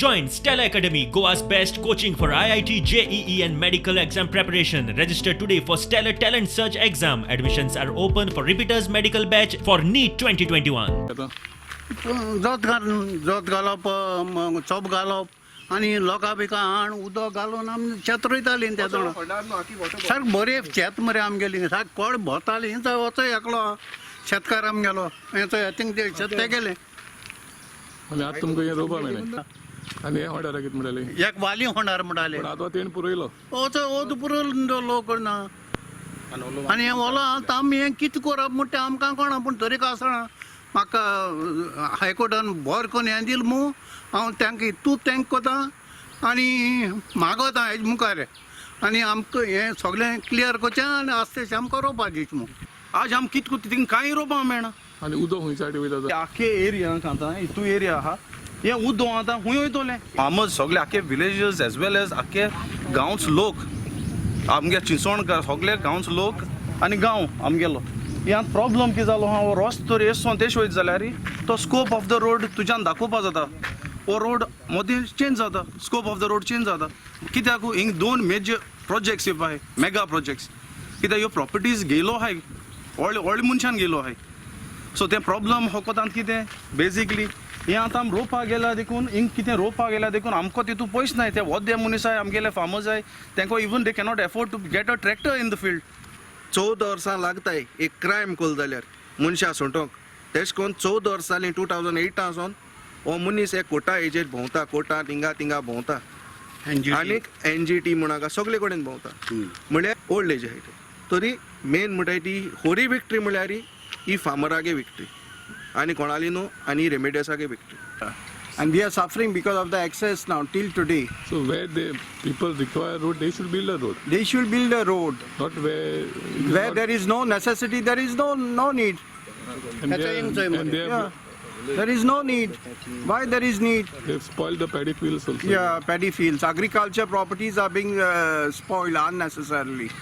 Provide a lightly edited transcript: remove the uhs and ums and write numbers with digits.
Join Stella Academy, Goa's best coaching for IIT, JEE and medical exam preparation. Register today for Stellar Talent Search exam. Admissions are open for repeaters medical batch for NEET 2021. जोत घालप चोप घालप आनी लोकां बिका हाण उदक घालून आमी शेत रोयतालीं त्या सारक बरें शेत मरे आमगेलीं सारक कोड भोंवतालीं थंय वचो एकलो शेतकार आमगेलो थिंग ते शेत ते गेले आनी आतां तुमकां हें रोवपा मेळना आनी हें होड्यार कितें म्हणटाले एक वाली होणार म्हणटाले पूण आतां तेणें पुरयलो वचो ओद पुरो लोक ना आनी हें ओलो आतां आमी हें कितें करप म्हणटा तें आमकां कळना पूण तरीक आसना म्हाका हायकोर्टान बोर कोन्न हें दिलें मू हांव तांकां तूं थँक कोता आनी मागोता हेजे मुखार आनी आमकां हें सगळें क्लियर कोचें आनी आस्ते आमकां रोवपा दिवचें मू आज आम कितें कोत्ता थिंगा कांय रोवपा मेळना आनी उदक खंय सायडी वयता आखे एरियाक आतां हितू एरिया आहा हें उदक आतां खूंय वयतलें फार्मर्स सगळे आखे विलेजीस एज वेल एज आखे गांवच लोक आमगे चिंचोणकार सगळे गांवच लोक आनी गांव आमगेलो ह्यात प्रॉब्लम कितें जालो हा रस्तो तर येसोन तेश वयत जाल्यार तो स्कोप ऑफ द रोड तुज्यान दाखोवपा जाता हो रोड मदीं चेंज जाता scope of the road change जाता कित्याक हिंग दोन मेजर प्रोजेक्ट्स येवपाय मेगा प्रोजेक्ट्स कित्याक ह्यो प्रॉपर्टीज गेलो हाय व्हडल्या मनशान गेलो हाय सो ते प्रॉब्लम हो कोतांत कितें बेजिकली हें आतां आमी रोवपाक गेल्यार देखून हिंग कितें रोवपाक गेल्यार देखून आमकां तितू पयस नाय ते वोद्दे मनीस आहाय आमगेले फार्मर्स आहाय तांकां even they cannot afford to get a tractor in the field 14 वर्सां लागताय एक क्रायम कोल जाल्यार मनशां सोंटोंक तेश कोन्न 14 वर्सां जालीं 2008 आसोन हो मनीस एक कोर्टा हेजेर भोंवता कोर्टा थिंगा भोंवता आनीक NGT म्हणाका सगळे कडेन भोंवता म्हळ्यार ओल्ड एज आहाय तरी मेन म्हणटाय ती होरी विक्ट्री म्हळ्यार ही फार्मरागे विक्ट्री आनी कोणाली न्हू आनी रेमेडियसागे victory And we are suffering because of the access now till today. So where the people require road, they should build a road, They should build a road. not where There is no necessity, there is no need. and they Yeah. There is no need. Why there is need? they've spoiled the paddy fields also. Yeah, paddy fields. Agriculture properties are being spoiled unnecessarily.